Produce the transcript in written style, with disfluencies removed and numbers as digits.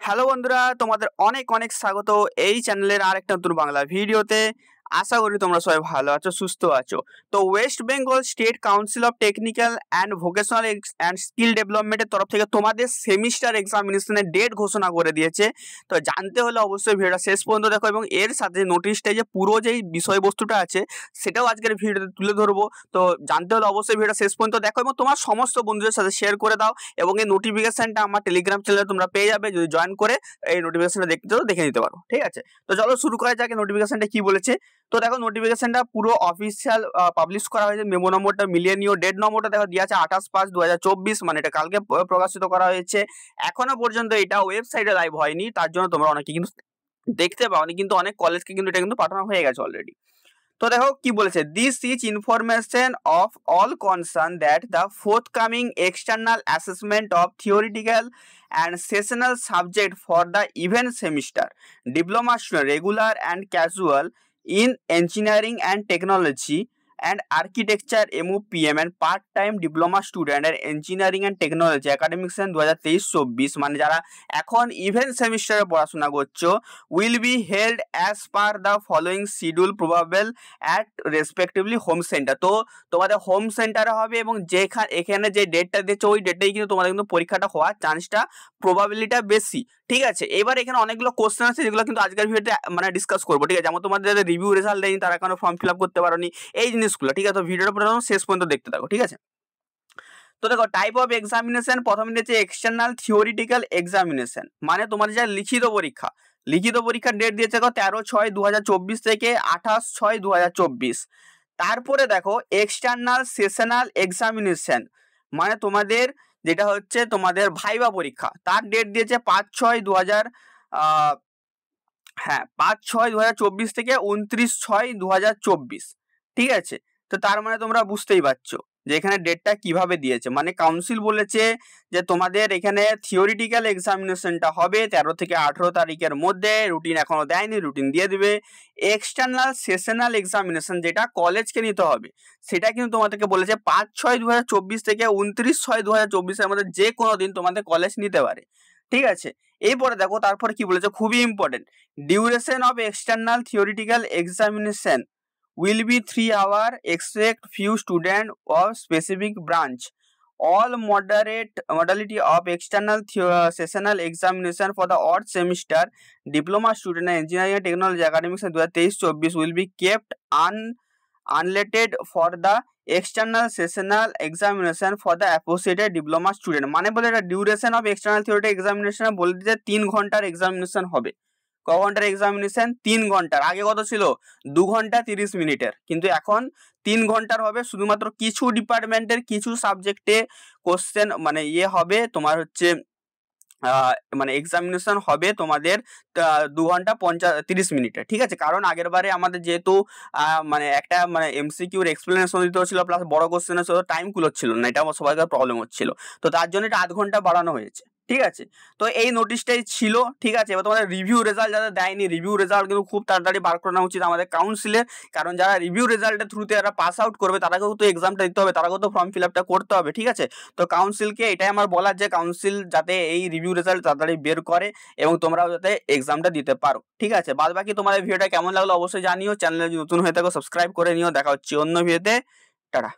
Hello বন্ধুরা, তোমাদের অনেক অনেক স্বাগত এই চ্যানেলের আরেকটা নতুন বাংলা ভিডিওতে। আশা করি তোমরা সবাই ভালো আছো, সুস্থ আছো। তো West Bengal state council of technical and vocational and skill ডেভেলপমেন্টের তরফ থেকে তোমাদের সেমিস্টার এক্সামিনেশনের ডেট ঘোষণা করে দিয়েছে। তো জানতে হলে অবশ্যই ভিডিওটা শেষ পর্যন্ত দেখো, এবং এর সাথে নোটিশটা যে পুরো যেই বিষয়বস্তুটা আছে সেটাও আজকের ভিডিওতে তুলে ধরবো। তো জানতে হলে অবশ্যই ভিডিওটা শেষ পর্যন্ত দেখো এবং তোমার সমস্ত বন্ধুদের সাথে শেয়ার করে দাও। এবং এই নোটিফিকেশনটা আমার টেলিগ্রাম চ্যানেলে তোমরা পেয়ে যাবে, যদি জয়েন করে এই নোটিফিকেশনটা দেখে নিতে পারো। ঠিক আছে, তো চলো শুরু করা যাক নোটিফিকেশনটা কি বলেছে। তো দেখো নোটিফিকেশনটা পুরো অফিসিয়াল পাবলিশ করা হয়েছে। মেমো নম্বরটা মিলিয়ে নিও। ডেট নম্বরটা দেখো দেওয়া আছে 28/5/2024, মানে এটা কালকে প্রকাশিত করা হয়েছে। এখনো পর্যন্ত এটা ওয়েবসাইটে লাইভ হয়নি, তার জন্য তোমরা অনেকে কিন্তু দেখতে পাওনি, কিন্তু অনেক কলেজকে কিন্তু এটা কিন্তু পাঠানো হয়ে গেছে অলরেডি। তো দেখো কি বলেছে, this is information of all concern that the forthcoming external assessment of theoretical and seasonal subject for the event semester diploma student regular and casual in engineering and technology and architecture MOPM and part-time diploma student and engineering and technology academic season 2023-24, মানে যারা এখন event সেমিস্টারে পড়াশোনা করছো, will be held as per the following schedule probable at respectively home center। তো তোমাদের home সেন্টারে হবে এবং এখানে যে ডেটটা দিয়েছে ওই ডেটেই কিন্তু তোমাদের কিন্তু পরীক্ষাটা হওয়ার চান্সটা প্রবাবিলিটিটা বেশি। ঠিক আছে, এবার এখানে অনেকগুলো কোশ্চেন আছে যেগুলো কিন্তু আজকের ভিডিওতে মানে ডিসকাস করবো। ঠিক আছে, যেমন তোমাদের রিভিউ রেজাল্ট দেয়নি, তারা এখনো ফর্ম ফিল আপ করতে পারোনি, এই জিনিসগুলো। ঠিক আছে, তো ভিডিওটা পুরো শেষ পর্যন্ত দেখতে থাকো। ঠিক আছে, তো দেখো টাইপ অফ এক্সামিনেশন প্রথমে দিয়েছে এক্সটার্নাল থিওরিটিক্যাল এক্সামিনেশন, মানে তোমাদের যা লিখিত পরীক্ষা। লিখিত পরীক্ষার ডেট দিয়েছে 13/6/2024 থেকে 28/6/2024। তারপরে দেখো এক্সটার্নাল সেশনাল এক্সামিনেশন, মানে তোমাদের যেটা হচ্ছে তোমাদের ভাইবা পরীক্ষা, তার ডেট দিয়েছে 5/6/2000 5/6/2024 থেকে 29/6/2024। ঠিক আছে, তো তার মানে তোমরা বুঝতেই পারছো যে এখানে ডেটটা কিভাবে দিয়েছে। মানে কাউন্সিল বলেছে যে তোমাদের এখানে থিওরিটিক্যাল এক্সামিনেশনটা হবে 13 থেকে 18 তারিখের মধ্যে। রুটিন এখনো দেয়নি, রুটিন দিয়ে দিবে। এক্সটার্নাল সেশনাল এক্সামিনেশন যেটা কলেজকে নিতে হবে, সেটা কিন্তু তোমাদেরকে বলেছে 5/6/2024 থেকে 29/6/2024 মধ্যে যে কোনো দিন তোমাদের কলেজ নিতে পারে। ঠিক আছে, এরপরে দেখো তারপরে কি বলেছে, খুবই important. Duration of external theoretical examination will be 3 hours except few student of specific branch. All modality of external sessional examination for the odd semester diploma student and engineering and technology academics 2023-24 will be kept unrelated for the external sessional examination for the associated diploma student। মানে বলে এটা duration of external theoretical examination বলে দিতে 3 ঘন্টার examination হবে। ক ঘন্টার examination? 3 ঘন্টার। আগে কত ছিল? 2 ঘন্টা 30 মিনিটের, কিন্তু এখন 3 ঘন্টার হবে। শুধুমাত্র কিছু ডিপার্টমেন্টের কিছু সাবজেক্টে কোশ্চেন মানে হবে তোমার হচ্ছে মানে এক্সামিনেশন হবে তোমাদের 2 ঘন্টা 30 মিনিটে। ঠিক আছে, কারণ আগের বারে আমাদের যেহেতু মানে একটা মানে এমসিকিউর এক্সপ্লেনেশন দিতে হচ্ছিল প্লাস বড় কোশ্চেনের সাথে টাইম কুলোচ্ছিল না, এটা আমার সবাইকার প্রবলেম হচ্ছিল, তো তার জন্য এটা 8 ঘন্টা বাড়ানো হয়েছে। ঠিক আছে, তো এই নোটিশটাই ছিল। ঠিক আছে, এবার তোমাদের রিভিউ রেজাল্ট যারা দেয়নি, রিভিউ রেজাল্ট কিন্তু খুব তাড়াতাড়ি বার করানো উচিত আমাদের কাউন্সিলের, কারণ যারা রিভিউ রেজাল্টের থ্রুতে যারা পাস আউট করবে তারাকেও তো এক্সামটা দিতে হবে, তারাকেও তো ফর্ম ফিল আপটা করতে হবে। ঠিক আছে, তো কাউন্সিলকে এটাই আমার বলার যে কাউন্সিল যাতে এই রিভিউ রেজাল্ট তাড়াতাড়ি বের করে এবং তোমরাও যাতে এক্সামটা দিতে পারো। ঠিক আছে, বাদ বাকি তোমাদের ভিডিওটা কেমন লাগলো অবশ্যই জানিও। চ্যানেলে যদি নতুন হয়ে থাকো সাবস্ক্রাইব করে নিও। দেখা হচ্ছে অন্য ভিডিওতে। টাটা।